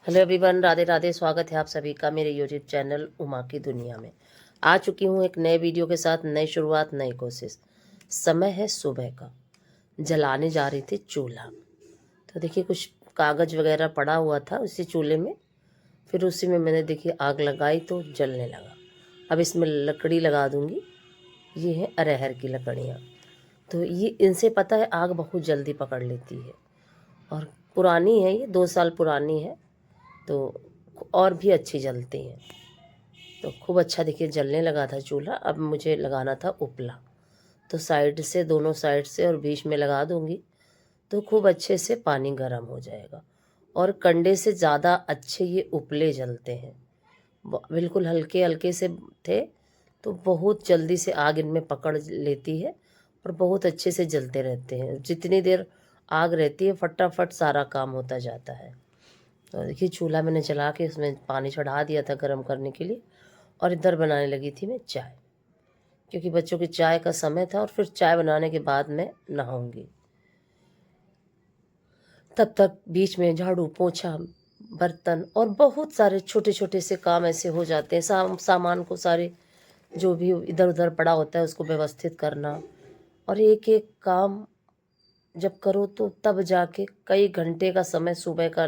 Hello everyone, Radhe Radhe. स्वागत है आप सभी का मेरे यूट्यूब चैनल उमा की दुनिया में। आ चुकी हूँ एक नए वीडियो के साथ। नई शुरुआत, नई कोशिश। समय है सुबह का। जलाने जा रही थी चूल्हा। तो देखिए कुछ कागज़ वगैरह पड़ा हुआ था उसी चूल्हे में। फिर उसी में मैंने देखिए आग लगाई तो जलने लगा। अब इसमें लकड़ी लगा दूँगी। ये है अरहर की लकड़ियाँ। तो ये इनसे पता है आग बहुत जल्दी पकड़ लेती है। और पुरानी है, ये 2 साल पुरानी है। तो और भी अच्छी जलती हैं। तो खूब अच्छा देखिए जलने लगा था चूल्हा। अब मुझे लगाना था उपला। तो साइड से, दोनों साइड से और बीच में लगा दूंगी तो खूब अच्छे से पानी गर्म हो जाएगा। और कंडे से ज़्यादा अच्छे ये उपले जलते हैं। बिल्कुल हल्के हल्के से थे तो बहुत जल्दी से आग इनमें पकड़ लेती है और बहुत अच्छे से जलते रहते हैं। जितनी देर आग रहती है फटाफट सारा काम होता जाता है। तो देखिए चूल्हा मैंने जला के उसमें पानी चढ़ा दिया था गर्म करने के लिए। और इधर बनाने लगी थी मैं चाय, क्योंकि बच्चों की चाय का समय था और फिर चाय बनाने के बाद मैं नहाऊंगी। तब तक बीच में झाड़ू पोछा, बर्तन और बहुत सारे छोटे छोटे से काम ऐसे हो जाते हैं। सामान को सारे जो भी इधर उधर पड़ा होता है उसको व्यवस्थित करना। और एक एक काम जब करो तो तब जाके कई घंटे का समय सुबह का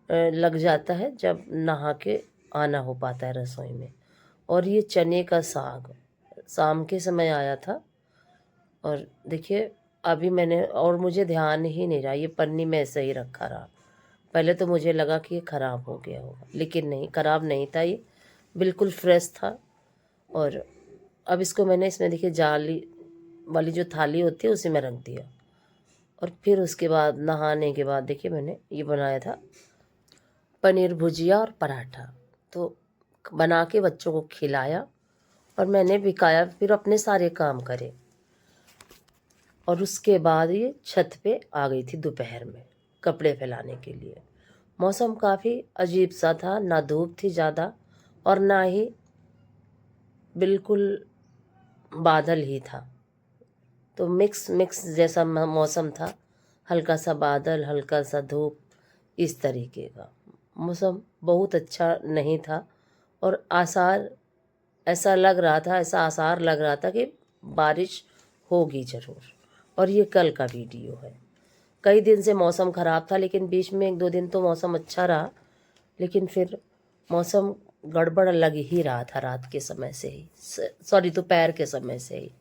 लग जाता है, जब नहा के आना हो पाता है रसोई में। और ये चने का साग शाम के समय आया था। और देखिए अभी मैंने, और मुझे ध्यान ही नहीं रहा, ये पन्नी में ऐसे ही रखा रहा। पहले तो मुझे लगा कि ये ख़राब हो गया होगा, लेकिन नहीं, ख़राब नहीं था, ये बिल्कुल फ्रेश था। और अब इसको मैंने, इसमें देखिए जाली वाली जो थाली होती है उसी में रख दिया। और फिर उसके बाद नहाने के बाद देखिए मैंने ये बनाया था पनीर भुजिया और पराठा। तो बना के बच्चों को खिलाया और मैंने भी खाया, फिर अपने सारे काम करे। और उसके बाद ये छत पे आ गई थी दोपहर में कपड़े फैलाने के लिए। मौसम काफ़ी अजीब सा था, ना धूप थी ज़्यादा और ना ही बिल्कुल बादल ही था। तो मिक्स मिक्स जैसा मौसम था। हल्का सा बादल, हल्का सा धूप, इस तरीके का मौसम बहुत अच्छा नहीं था। और आसार ऐसा लग रहा था, ऐसा आसार लग रहा था कि बारिश होगी ज़रूर। और ये कल का वीडियो है। कई दिन से मौसम ख़राब था, लेकिन बीच में 1-2 दिन तो मौसम अच्छा रहा। लेकिन फिर मौसम गड़बड़ लग ही रहा था रात के समय से ही, सॉरी दोपहर के समय से ही।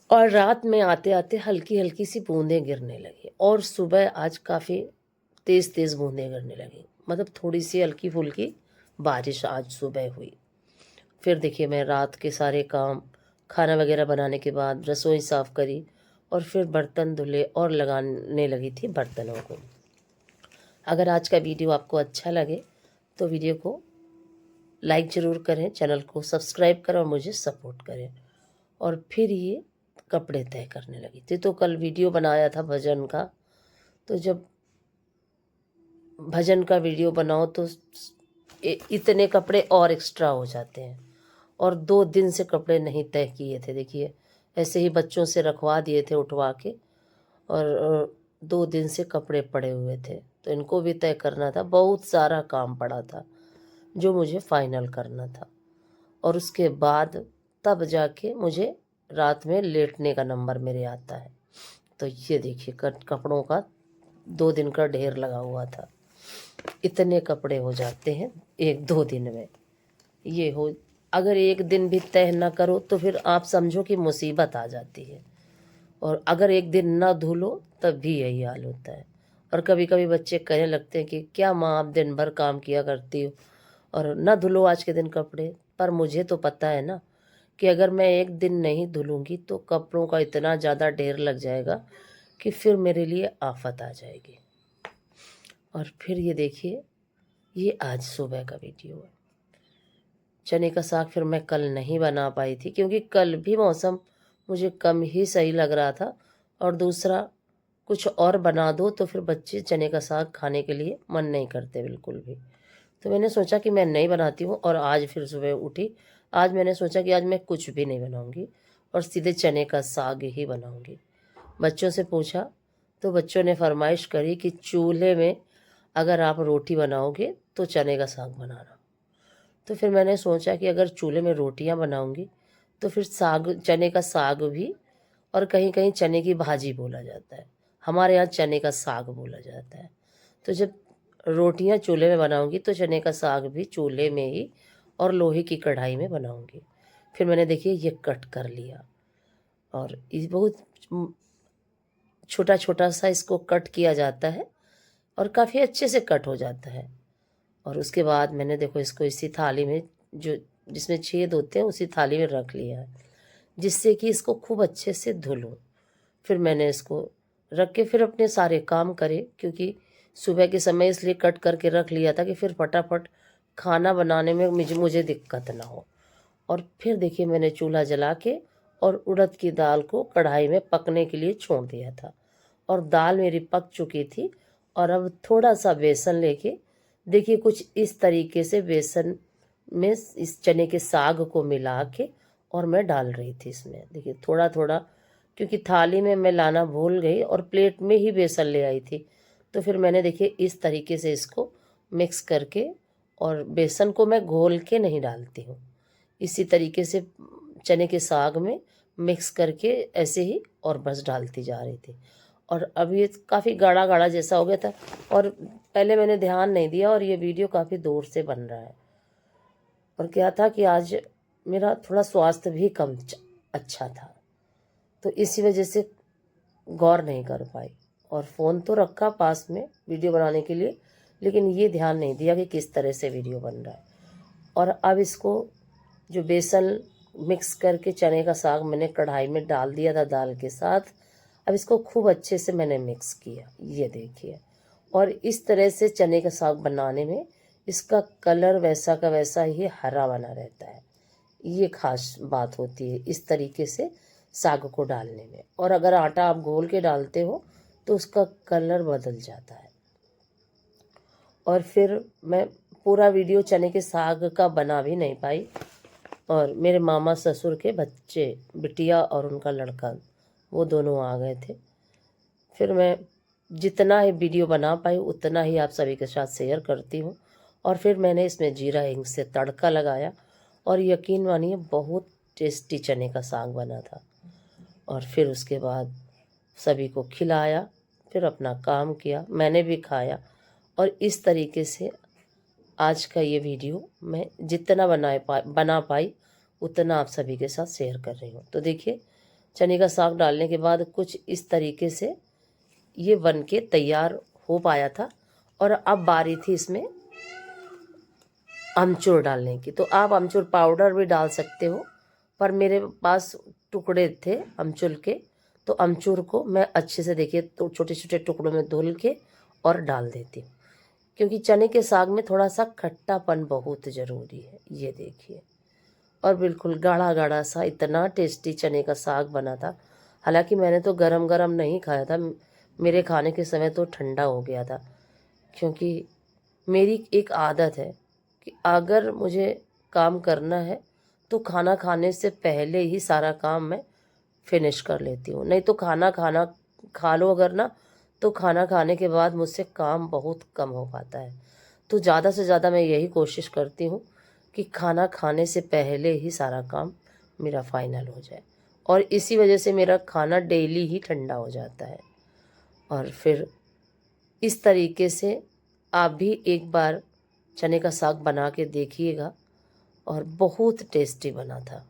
और रात में आते आते हल्की हल्की सी बूंदें गिरने लगी। और सुबह आज काफ़ी तेज़ तेज़ बूंदें गिरने लगी, मतलब थोड़ी सी हल्की फुल्की बारिश आज सुबह हुई। फिर देखिए मैं रात के सारे काम, खाना वगैरह बनाने के बाद रसोई साफ़ करी और फिर बर्तन धुले और लगाने लगी थी बर्तनों को। अगर आज का वीडियो आपको अच्छा लगे तो वीडियो को लाइक ज़रूर करें, चैनल को सब्सक्राइब करें और मुझे सपोर्ट करें। और फिर ये कपड़े तय करने लगी थी। तो कल वीडियो बनाया था भजन का। तो जब भजन का वीडियो बनाओ तो इतने कपड़े और एक्स्ट्रा हो जाते हैं। और 2 दिन से कपड़े नहीं तय किए थे। देखिए ऐसे ही बच्चों से रखवा दिए थे उठवा के। और 2 दिन से कपड़े पड़े हुए थे, तो इनको भी तय करना था। बहुत सारा काम पड़ा था जो मुझे फाइनल करना था। और उसके बाद तब जाके मुझे रात में लेटने का नंबर मेरे आता है। तो ये देखिए कपड़ों का 2 दिन का ढेर लगा हुआ था। इतने कपड़े हो जाते हैं 1-2 दिन में। ये हो, अगर एक दिन भी तय ना करो तो फिर आप समझो कि मुसीबत आ जाती है। और अगर एक दिन ना धुलो तब भी यही हाल होता है। और कभी कभी बच्चे कहने लगते हैं कि क्या माँ आप दिन भर काम किया करती हो और ना धुलो आज के दिन कपड़े। पर मुझे तो पता है ना कि अगर मैं एक दिन नहीं धुलूंगी तो कपड़ों का इतना ज़्यादा ढेर लग जाएगा कि फिर मेरे लिए आफत आ जाएगी। और फिर ये देखिए, ये आज सुबह का वीडियो है। चने का साग फिर मैं कल नहीं बना पाई थी, क्योंकि कल भी मौसम मुझे कम ही सही लग रहा था। और दूसरा, कुछ और बना दो तो फिर बच्चे चने का साग खाने के लिए मन नहीं करते बिल्कुल भी। तो मैंने सोचा कि मैं नहीं बनाती हूँ। और आज फिर सुबह उठी, आज मैंने सोचा कि आज मैं कुछ भी नहीं बनाऊँगी और सीधे चने का साग ही बनाऊँगी। बच्चों से पूछा तो बच्चों ने फरमाइश करी कि चूल्हे में अगर आप रोटी बनाओगे तो चने का साग बनाना। तो फिर मैंने सोचा कि अगर चूल्हे में रोटियां बनाऊंगी तो फिर साग, चने का साग भी, और कहीं कहीं चने की भाजी बोला जाता है, हमारे यहाँ चने का साग बोला जाता है। तो जब रोटियां चूल्हे में बनाऊंगी तो चने का साग भी चूल्हे में ही और लोहे की कढ़ाई में बनाऊंगी। फिर मैंने देखिए ये कट कर लिया, और ये बहुत छोटा छोटा सा इसको कट किया जाता है और काफ़ी अच्छे से कट हो जाता है। और उसके बाद मैंने देखो इसको इसी थाली में, जो जिसमें छेद होते हैं उसी थाली में रख लिया है, जिससे कि इसको खूब अच्छे से धुलूँ। फिर मैंने इसको रख के फिर अपने सारे काम करे, क्योंकि सुबह के समय इसलिए कट करके रख लिया था कि फिर फटाफट खाना बनाने में मुझे दिक्कत ना हो। और फिर देखिए मैंने चूल्हा जला के और उड़द की दाल को कढ़ाई में पकने के लिए छोड़ दिया था, और दाल मेरी पक चुकी थी। और अब थोड़ा सा बेसन लेके देखिए कुछ इस तरीके से बेसन में इस चने के साग को मिला के और मैं डाल रही थी इसमें। देखिए थोड़ा थोड़ा, क्योंकि थाली में मैं लाना भूल गई और प्लेट में ही बेसन ले आई थी, तो फिर मैंने देखिए इस तरीके से इसको मिक्स करके, और बेसन को मैं घोल के नहीं डालती हूँ, इसी तरीके से चने के साग में मिक्स करके ऐसे ही और बस डालती जा रही थी। और अब ये काफ़ी गाढ़ा गाढ़ा जैसा हो गया था, और पहले मैंने ध्यान नहीं दिया, और ये वीडियो काफ़ी दूर से बन रहा है। और क्या था कि आज मेरा थोड़ा स्वास्थ्य भी कम अच्छा था, तो इसी वजह से गौर नहीं कर पाई, और फ़ोन तो रखा पास में वीडियो बनाने के लिए, लेकिन ये ध्यान नहीं दिया कि किस तरह से वीडियो बन रहा है। और अब इसको जो बेसन मिक्स करके चने का साग मैंने कढ़ाई में डाल दिया था दाल के साथ, अब इसको खूब अच्छे से मैंने मिक्स किया, ये देखिए। और इस तरह से चने का साग बनाने में इसका कलर वैसा का वैसा ही हरा बना रहता है, ये खास बात होती है इस तरीके से साग को डालने में। और अगर आटा आप घोल के डालते हो तो उसका कलर बदल जाता है। और फिर मैं पूरा वीडियो चने के साग का बना भी नहीं पाई, और मेरे मामा ससुर के बच्चे, बिटिया और उनका लड़का, वो दोनों आ गए थे। फिर मैं जितना ही वीडियो बना पाई उतना ही आप सभी के साथ शेयर करती हूँ। और फिर मैंने इसमें जीरा हिंग से तड़का लगाया, और यकीन मानिए बहुत टेस्टी चने का साग बना था। और फिर उसके बाद सभी को खिलाया, फिर अपना काम किया, मैंने भी खाया। और इस तरीके से आज का ये वीडियो मैं जितना बना पाई उतना आप सभी के साथ शेयर कर रही हूँ। तो देखिए चने का साग डालने के बाद कुछ इस तरीके से ये बन के तैयार हो पाया था। और अब बारी थी इसमें अमचूर डालने की, तो आप अमचूर पाउडर भी डाल सकते हो, पर मेरे पास टुकड़े थे अमचूर के, तो अमचूर को मैं अच्छे से देखिए तो छोटे छोटे टुकड़ों में धुल के और डाल देती हूँ, क्योंकि चने के साग में थोड़ा सा खट्टापन बहुत ज़रूरी है, ये देखिए। और बिल्कुल गाढ़ा गाढ़ा सा इतना टेस्टी चने का साग बना था। हालांकि मैंने तो गरम गरम नहीं खाया था, मेरे खाने के समय तो ठंडा हो गया था, क्योंकि मेरी एक आदत है कि अगर मुझे काम करना है तो खाना खाने से पहले ही सारा काम मैं फिनिश कर लेती हूँ। नहीं तो खाना खा लो अगर ना, तो खाना खाने के बाद मुझसे काम बहुत कम हो पाता है। तो ज़्यादा से ज़्यादा मैं यही कोशिश करती हूँ कि खाना खाने से पहले ही सारा काम मेरा फाइनल हो जाए, और इसी वजह से मेरा खाना डेली ही ठंडा हो जाता है। और फिर इस तरीके से आप भी एक बार चने का साग बना के देखिएगा, और बहुत टेस्टी बना था।